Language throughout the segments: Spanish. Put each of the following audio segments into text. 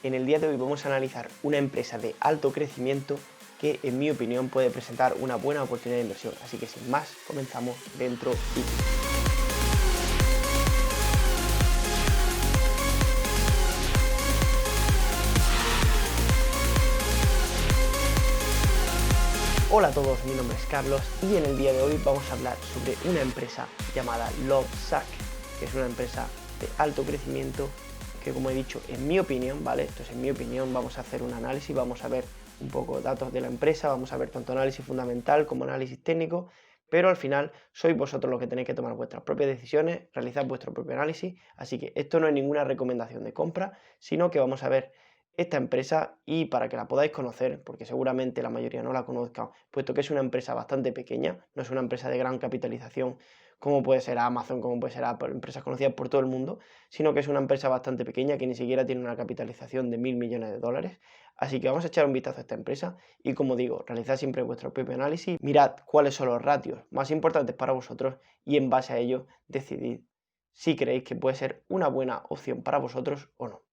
En el día de hoy vamos a analizar una empresa de alto crecimiento que en mi opinión puede presentar una buena oportunidad de inversión. Así que sin más, comenzamos dentro vídeo. Hola a todos, mi nombre es Carlos y en el día de hoy vamos a hablar sobre una empresa llamada Lovesac, que es una empresa de alto crecimiento que, como he dicho, en mi opinión, ¿vale? Entonces, en mi opinión vamos a hacer un análisis, vamos a ver un poco datos de la empresa, vamos a ver tanto análisis fundamental como análisis técnico, pero al final sois vosotros los que tenéis que tomar vuestras propias decisiones, realizar vuestro propio análisis, así que esto no es ninguna recomendación de compra, sino que vamos a ver esta empresa y para que la podáis conocer, porque seguramente la mayoría no la conozca, puesto que es una empresa bastante pequeña, no es una empresa de gran capitalización como puede ser Amazon, como puede ser Apple, empresas conocidas por todo el mundo, sino que es una empresa bastante pequeña que ni siquiera tiene una capitalización de 1.000 millones de dólares. Así que vamos a echar un vistazo a esta empresa y, como digo, realizad siempre vuestro propio análisis, mirad cuáles son los ratios más importantes para vosotros y en base a ello decidid si creéis que puede ser una buena opción para vosotros o no.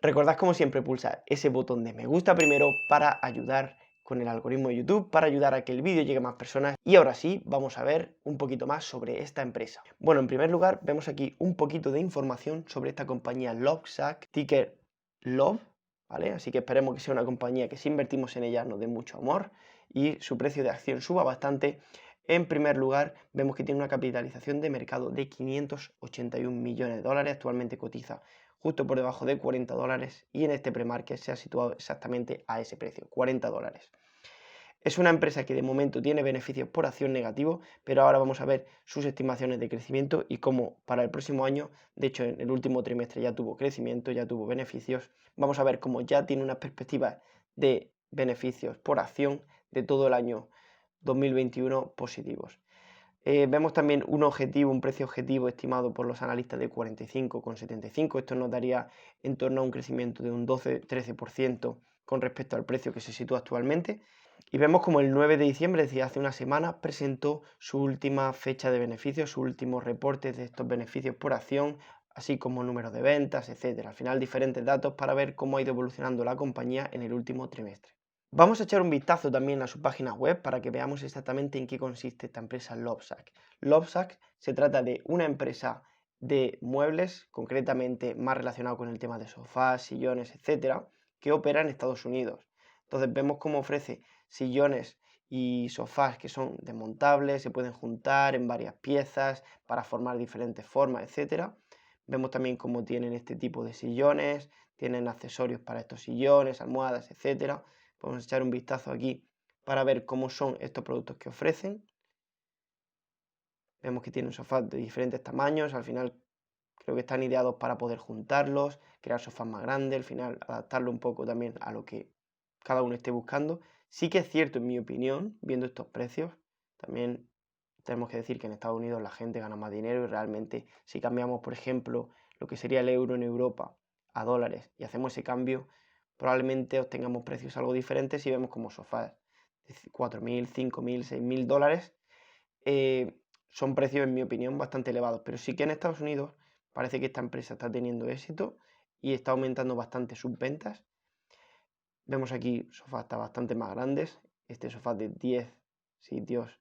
Recordad, como siempre, pulsar ese botón de me gusta primero para ayudar con el algoritmo de YouTube, para ayudar a que el vídeo llegue a más personas. Y ahora sí, vamos a ver un poquito más sobre esta empresa. Bueno, en primer lugar, vemos aquí un poquito de información sobre esta compañía Lovesac, ticker Love, ¿vale? Así que esperemos que sea una compañía que si invertimos en ella nos dé mucho amor y su precio de acción suba bastante. En primer lugar, vemos que tiene una capitalización de mercado de 581 millones de dólares, actualmente cotiza justo por debajo de 40 dólares y en este pre-market se ha situado exactamente a ese precio, 40 dólares. Es una empresa que de momento tiene beneficios por acción negativos, pero ahora vamos a ver sus estimaciones de crecimiento y cómo para el próximo año, de hecho en el último trimestre ya tuvo crecimiento, ya tuvo beneficios. Vamos a ver cómo ya tiene unas perspectivas de beneficios por acción de todo el año 2021 positivos. Vemos también un precio objetivo estimado por los analistas de 45,75. Esto nos daría en torno a un crecimiento de un 12-13% con respecto al precio que se sitúa actualmente. Y vemos como el 9 de diciembre, es decir, hace una semana, presentó su última fecha de beneficios, su último reporte de estos beneficios por acción, así como números de ventas, etcétera. Al final, diferentes datos para ver cómo ha ido evolucionando la compañía en el último trimestre. Vamos a echar un vistazo también a su página web para que veamos exactamente en qué consiste esta empresa Lovesac. Lovesac se trata de una empresa de muebles, concretamente más relacionado con el tema de sofás, sillones, etcétera, que opera en Estados Unidos. Entonces vemos cómo ofrece sillones y sofás que son desmontables, se pueden juntar en varias piezas para formar diferentes formas, etcétera. Vemos también cómo tienen este tipo de sillones, tienen accesorios para estos sillones, almohadas, etcétera. Vamos a echar un vistazo aquí para ver cómo son estos productos que ofrecen. Vemos que tienen sofás de diferentes tamaños, al final creo que están ideados para poder juntarlos, crear sofás más grandes, al final adaptarlo un poco también a lo que cada uno esté buscando. Sí que es cierto, en mi opinión, viendo estos precios, también tenemos que decir que en Estados Unidos la gente gana más dinero y realmente si cambiamos, por ejemplo, lo que sería el euro en Europa a dólares y hacemos ese cambio, probablemente obtengamos precios algo diferentes si vemos como sofás de 4.000, 5.000, 6.000 dólares. Son precios, en mi opinión, bastante elevados, pero sí que en Estados Unidos parece que esta empresa está teniendo éxito y está aumentando bastante sus ventas. Vemos aquí sofás bastante más grandes, este sofá de 10 sitios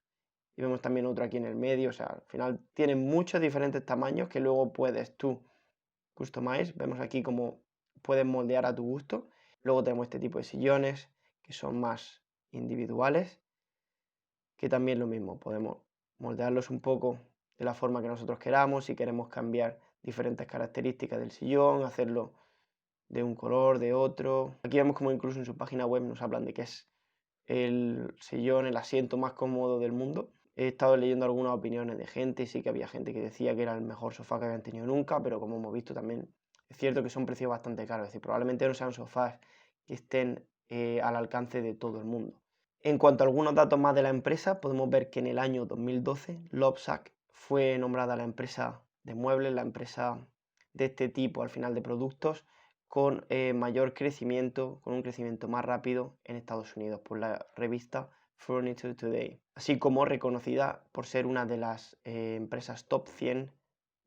y vemos también otro aquí en el medio, o sea, al final tienen muchos diferentes tamaños que luego puedes tú customize. Vemos aquí cómo puedes moldear a tu gusto. Luego tenemos este tipo de sillones que son más individuales, que también lo mismo, podemos moldearlos un poco de la forma que nosotros queramos, si queremos cambiar diferentes características del sillón, hacerlo de un color, de otro. Aquí vemos como incluso en su página web nos hablan de que es el sillón, el asiento más cómodo del mundo. He estado leyendo algunas opiniones de gente y sí que había gente que decía que era el mejor sofá que habían tenido nunca, pero como hemos visto también es cierto que son precios bastante caros, es decir, probablemente no sean sofás que estén al alcance de todo el mundo. En cuanto a algunos datos más de la empresa, podemos ver que en el año 2012 Lovesac fue nombrada la empresa de muebles, la empresa de este tipo al final de productos con mayor crecimiento, con un crecimiento más rápido en Estados Unidos por la revista Furniture Today, así como reconocida por ser una de las empresas top 100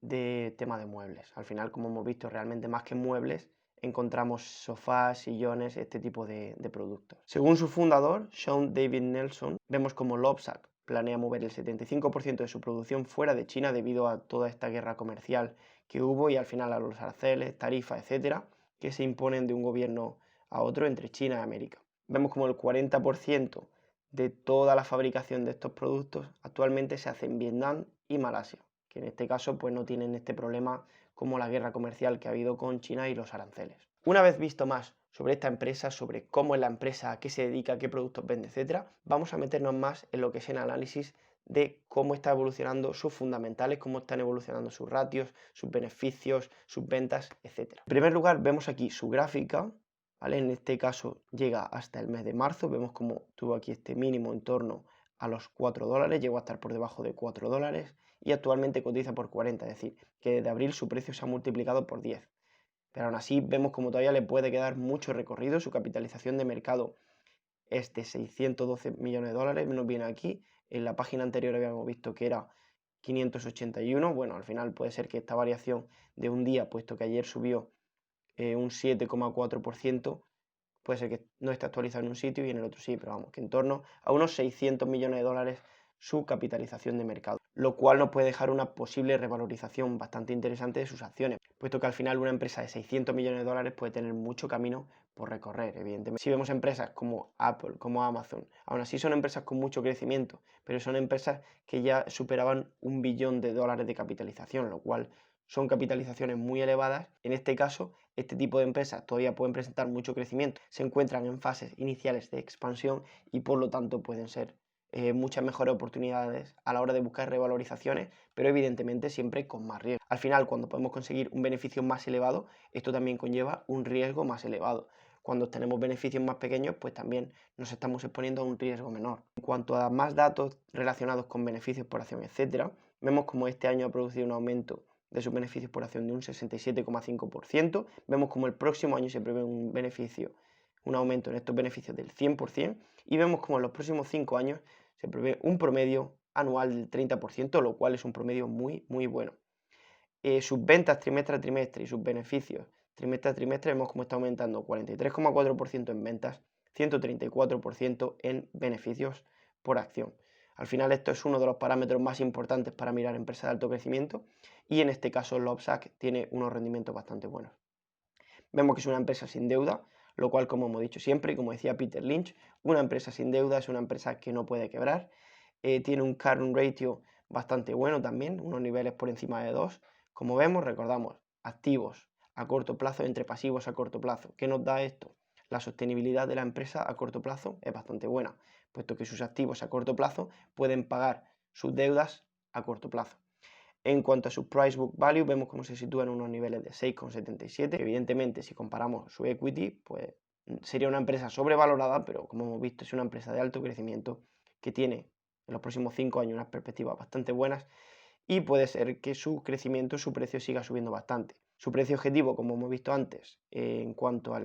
de tema de muebles. Al final, como hemos visto, realmente más que muebles encontramos sofás, sillones, este tipo de productos. Según su fundador, Sean David Nelson, vemos como Lovesac planea mover el 75% de su producción fuera de China debido a toda esta guerra comercial que hubo y al final a los aranceles, tarifas, etcétera, que se imponen de un gobierno a otro entre China y América. Vemos como el 40% de toda la fabricación de estos productos actualmente se hace en Vietnam y Malasia, que en este caso pues no tienen este problema como la guerra comercial que ha habido con China y los aranceles. Una vez visto más sobre esta empresa, sobre cómo es la empresa, a qué se dedica, qué productos vende, etcétera, vamos a meternos más en lo que es el análisis de cómo está evolucionando sus fundamentales, cómo están evolucionando sus ratios, sus beneficios, sus ventas, etcétera. En primer lugar, vemos aquí su gráfica, ¿vale? En este caso llega hasta el mes de marzo, vemos cómo tuvo aquí este mínimo en torno a los $4, llegó a estar por debajo de $4 y actualmente cotiza por 40, es decir, que desde abril su precio se ha multiplicado por 10. Pero aún así vemos como todavía le puede quedar mucho recorrido, su capitalización de mercado es de 612 millones de dólares, nos viene aquí, en la página anterior habíamos visto que era 581, bueno, al final puede ser que esta variación de un día, puesto que ayer subió un 7,4%, puede ser que no esté actualizado en un sitio y en el otro sí, pero vamos, que en torno a unos 600 millones de dólares su capitalización de mercado, lo cual nos puede dejar una posible revalorización bastante interesante de sus acciones, puesto que al final una empresa de 600 millones de dólares puede tener mucho camino por recorrer, evidentemente. Si vemos empresas como Apple, como Amazon, aún así son empresas con mucho crecimiento, pero son empresas que ya superaban $1 billón de capitalización, lo cual son capitalizaciones muy elevadas. En este caso, este tipo de empresas todavía pueden presentar mucho crecimiento, se encuentran en fases iniciales de expansión y por lo tanto pueden ser muchas mejores oportunidades a la hora de buscar revalorizaciones, pero evidentemente siempre con más riesgo. Al final, cuando podemos conseguir un beneficio más elevado, esto también conlleva un riesgo más elevado. Cuando tenemos beneficios más pequeños, pues también nos estamos exponiendo a un riesgo menor. En cuanto a más datos relacionados con beneficios por acción, etcétera, vemos como este año ha producido un aumento de sus beneficios por acción de un 67,5%. Vemos como el próximo año se prevé un aumento en estos beneficios del 100%, y vemos como en los próximos 5 años se prevé un promedio anual del 30%, lo cual es un promedio muy, muy bueno. Sus ventas trimestre a trimestre y sus beneficios trimestre a trimestre vemos cómo está aumentando 43,4% en ventas, 134% en beneficios por acción. Al final esto es uno de los parámetros más importantes para mirar empresas de alto crecimiento y en este caso Lovesac tiene unos rendimientos bastante buenos. Vemos que es una empresa sin deuda, lo cual, como hemos dicho siempre y como decía Peter Lynch, una empresa sin deuda es una empresa que no puede quebrar. Tiene un current ratio bastante bueno también, unos niveles por encima de 2. Como vemos, recordamos, activos a corto plazo entre pasivos a corto plazo. ¿Qué nos da esto? La sostenibilidad de la empresa a corto plazo es bastante buena, puesto que sus activos a corto plazo pueden pagar sus deudas a corto plazo. En cuanto a su price book value, vemos cómo se sitúa en unos niveles de 6,77. Evidentemente, si comparamos su equity, pues sería una empresa sobrevalorada, pero como hemos visto, es una empresa de alto crecimiento que tiene en los próximos 5 años unas perspectivas bastante buenas y puede ser que su crecimiento, su precio siga subiendo bastante. Su precio objetivo, como hemos visto antes, en cuanto a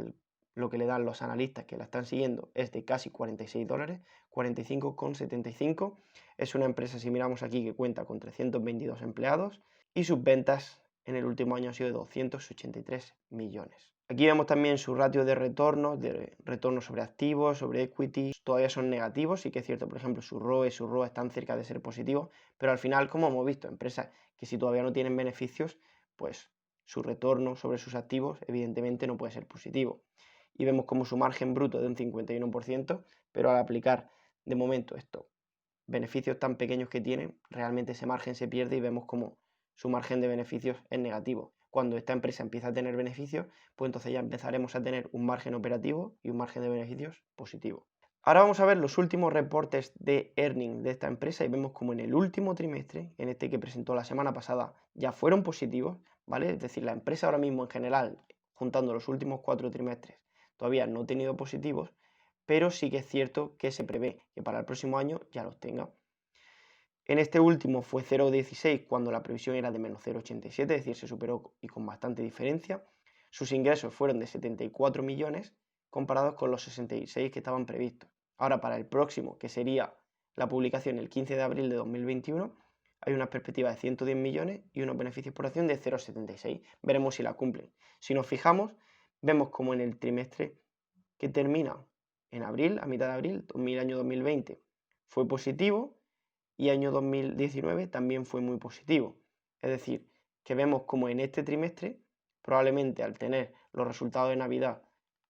lo que le dan los analistas que la están siguiendo, es de casi $46, 45,75. Es una empresa, si miramos aquí, que cuenta con 322 empleados y sus ventas en el último año han sido de 283 millones. Aquí vemos también su ratio de retorno sobre activos, sobre equity, todavía son negativos, sí que es cierto, por ejemplo, su ROE, su ROA están cerca de ser positivos, pero al final, como hemos visto, empresas que si todavía no tienen beneficios, pues su retorno sobre sus activos evidentemente no puede ser positivo. Y vemos como su margen bruto de un 51%, pero al aplicar de momento estos beneficios tan pequeños que tienen, realmente ese margen se pierde y vemos como su margen de beneficios es negativo. Cuando esta empresa empieza a tener beneficios, pues entonces ya empezaremos a tener un margen operativo y un margen de beneficios positivo. Ahora vamos a ver los últimos reportes de earnings de esta empresa y vemos como en el último trimestre, en este que presentó la semana pasada, ya fueron positivos, ¿vale? Es decir, la empresa ahora mismo en general, juntando los últimos 4 trimestres, todavía no ha tenido positivos, pero sí que es cierto que se prevé que para el próximo año ya los tenga. En este último fue 0,16 cuando la previsión era de menos 0,87, es decir, se superó y con bastante diferencia. Sus ingresos fueron de 74 millones comparados con los 66 que estaban previstos. Ahora para el próximo, que sería la publicación el 15 de abril de 2021, hay una perspectiva de 110 millones y unos beneficios por acción de 0,76. Veremos si la cumplen. Si nos fijamos, vemos como en el trimestre que termina en abril, a mitad de abril, año 2020, fue positivo y año 2019 también fue muy positivo. Es decir, que vemos como en este trimestre, probablemente al tener los resultados de Navidad,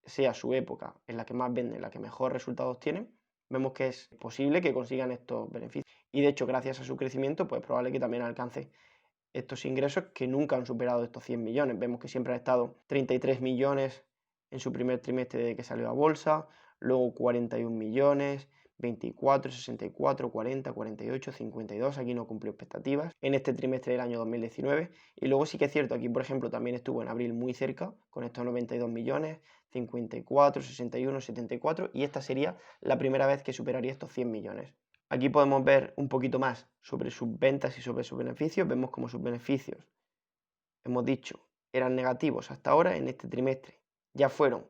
sea su época en la que más venden, en la que mejor resultados tienen, vemos que es posible que consigan estos beneficios. Y de hecho, gracias a su crecimiento, pues es probable que también alcance estos ingresos que nunca han superado estos 100 millones. Vemos que siempre han estado 33 millones en su primer trimestre desde que salió a bolsa, luego 41 millones, 24, 64, 40, 48, 52, aquí no cumplió expectativas en este trimestre del año 2019. Y luego sí que es cierto, aquí por ejemplo también estuvo en abril muy cerca, con estos 92 millones, 54, 61, 74, y esta sería la primera vez que superaría estos 100 millones. Aquí podemos ver un poquito más sobre sus ventas y sobre sus beneficios. Vemos como sus beneficios, hemos dicho, eran negativos hasta ahora. En este trimestre ya fueron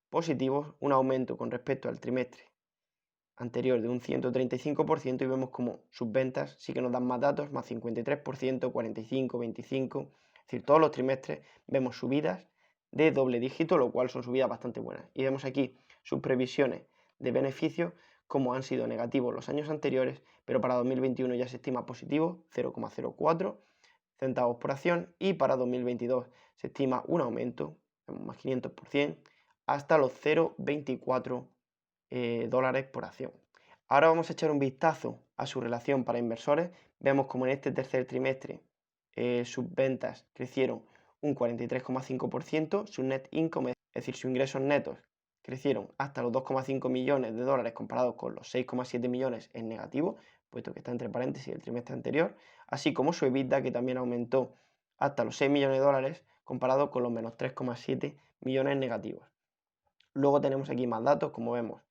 positivos, un aumento con respecto al trimestre anterior de un 135%, y vemos como sus ventas sí que nos dan más datos, más 53%, 45, 25, es decir, todos los trimestres vemos subidas de doble dígito, lo cual son subidas bastante buenas. Y vemos aquí sus previsiones de beneficios, como han sido negativos los años anteriores, pero para 2021 ya se estima positivo, 0,04 centavos por acción, y para 2022 se estima un aumento, más 500%, hasta los 0,24 dólares por acción. Ahora vamos a echar un vistazo a su relación para inversores. Vemos como en este tercer trimestre sus ventas crecieron un 43,5%, su net income, es decir, sus ingresos netos, crecieron hasta los 2,5 millones de dólares comparados con los 6,7 millones en negativo, puesto que está entre paréntesis el trimestre anterior, así como su EBITDA, que también aumentó hasta los 6 millones de dólares comparado con los menos 3,7 millones negativos. Luego tenemos aquí más datos, como vemos,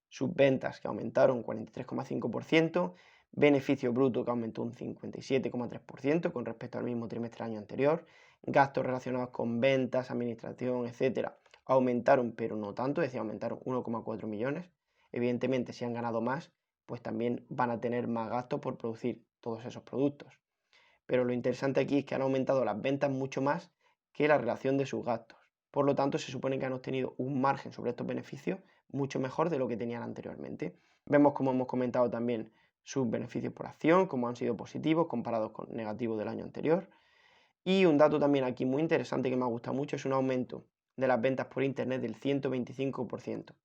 sus ventas que aumentaron un 43,5%, beneficio bruto que aumentó un 57,3% con respecto al mismo trimestre del año anterior, gastos relacionados con ventas, administración, etcétera, aumentaron, pero no tanto, es decir, aumentaron 1,4 millones. Evidentemente, si han ganado más, pues también van a tener más gastos por producir todos esos productos. Pero lo interesante aquí es que han aumentado las ventas mucho más que la relación de sus gastos. Por lo tanto, se supone que han obtenido un margen sobre estos beneficios mucho mejor de lo que tenían anteriormente. Vemos, como hemos comentado también, sus beneficios por acción, como han sido positivos comparados con negativos del año anterior. Y un dato también aquí muy interesante que me ha gustado mucho es un aumento de las ventas por internet del 125%.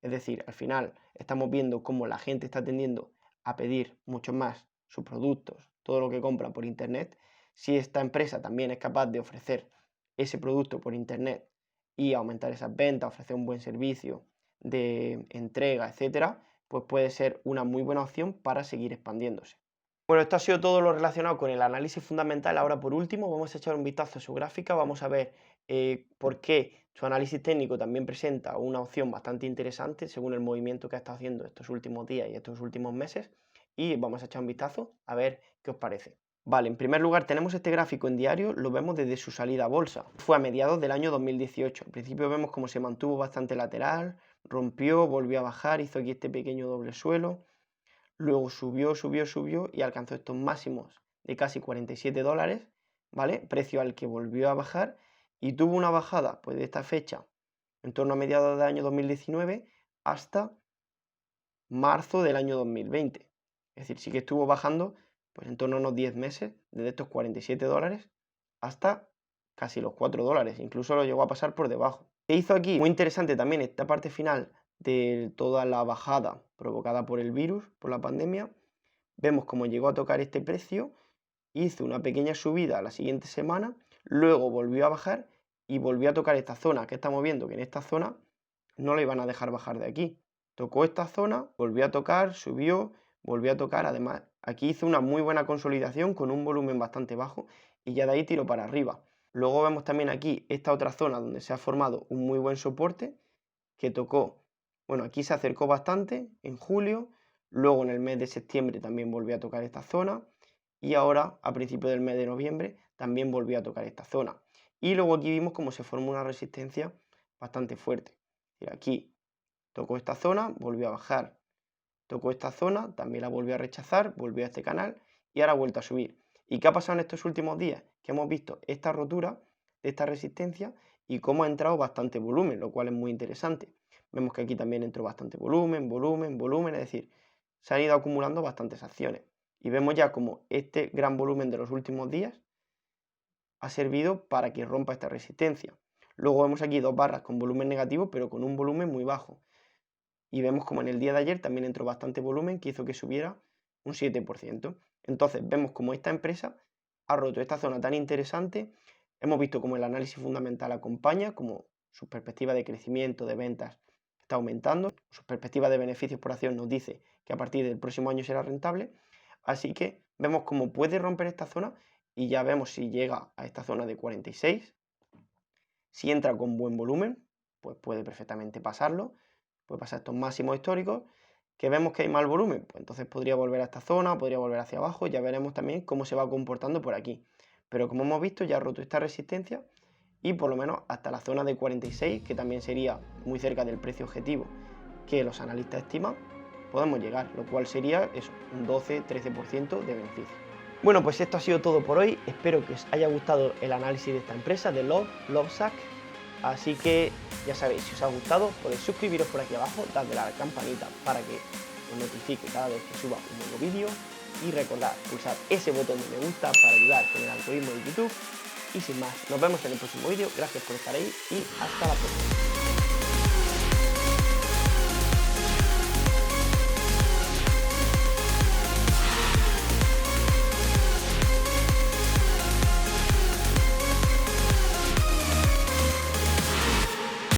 Es decir, al final estamos viendo cómo la gente está tendiendo a pedir mucho más sus productos, todo lo que compran por internet. Si esta empresa también es capaz de ofrecer ese producto por internet y aumentar esas ventas, ofrecer un buen servicio de entrega, etcétera, pues puede ser una muy buena opción para seguir expandiéndose. Bueno, esto ha sido todo lo relacionado con el análisis fundamental. Ahora, por último, vamos a echar un vistazo a su gráfica, vamos a ver por qué su análisis técnico también presenta una opción bastante interesante según el movimiento que ha estado haciendo estos últimos días y estos últimos meses, y vamos a echar un vistazo a ver qué os parece. Vale, en primer lugar tenemos este gráfico en diario, lo vemos desde su salida a bolsa. Fue a mediados del año 2018. Al principio vemos cómo se mantuvo bastante lateral, rompió, volvió a bajar, hizo aquí este pequeño doble suelo. Luego subió y alcanzó estos máximos de casi 47 dólares, ¿vale? Precio al que volvió a bajar y tuvo una bajada pues de esta fecha en torno a mediados del año 2019 hasta marzo del año 2020. Es decir, sí que estuvo bajando pues en torno a unos 10 meses, desde estos 47 dólares hasta casi los 4 dólares, incluso lo llegó a pasar por debajo. ¿Qué hizo aquí? Muy interesante también esta parte final de toda la bajada provocada por el virus, por la pandemia. Vemos cómo llegó a tocar este precio, hizo una pequeña subida la siguiente semana, luego volvió a bajar y volvió a tocar esta zona, que estamos viendo que en esta zona no la iban a dejar bajar de aquí. Tocó esta zona, volvió a tocar, subió, volvió a tocar, además aquí hizo una muy buena consolidación con un volumen bastante bajo y ya de ahí tiró para arriba. Luego vemos también aquí esta otra zona donde se ha formado un muy buen soporte que tocó, bueno, aquí se acercó bastante en julio, luego en el mes de septiembre también volvió a tocar esta zona y ahora a principios del mes de noviembre también volvió a tocar esta zona. Y luego aquí vimos cómo se formó una resistencia bastante fuerte. Aquí tocó esta zona, volvió a bajar, tocó esta zona, también la volvió a rechazar, volvió a este canal y ahora ha vuelto a subir. ¿Y qué ha pasado en estos últimos días? Que hemos visto esta rotura de esta resistencia y cómo ha entrado bastante volumen, lo cual es muy interesante. Vemos que aquí también entró bastante volumen, es decir, se han ido acumulando bastantes acciones. Y vemos ya como este gran volumen de los últimos días ha servido para que rompa esta resistencia. Luego vemos aquí dos barras con volumen negativo, pero con un volumen muy bajo. Y vemos como en el día de ayer también entró bastante volumen que hizo que subiera un 7%. Entonces vemos como esta empresa ha roto esta zona tan interesante. Hemos visto como el análisis fundamental acompaña, como su perspectiva de crecimiento, de ventas está aumentando, su perspectiva de beneficios por acción nos dice que a partir del próximo año será rentable. Así que vemos cómo puede romper esta zona y ya vemos si llega a esta zona de 46. Si entra con buen volumen, pues puede perfectamente pasarlo, puede pasar estos máximos históricos. Que vemos que hay mal volumen, pues entonces podría volver a esta zona, podría volver hacia abajo, ya veremos también cómo se va comportando por aquí. Pero como hemos visto, ya ha roto esta resistencia y por lo menos hasta la zona de 46, que también sería muy cerca del precio objetivo que los analistas estiman, podemos llegar, lo cual sería eso, un 12-13% de beneficio. Bueno, pues esto ha sido todo por hoy. Espero que os haya gustado el análisis de esta empresa, de Lovesac. Así que ya sabéis, si os ha gustado, podéis suscribiros por aquí abajo, darle a la campanita para que os notifique cada vez que suba un nuevo vídeo y recordad pulsar ese botón de me gusta para ayudar con el algoritmo de YouTube. Y sin más, nos vemos en el próximo vídeo. Gracias por estar ahí y hasta la próxima.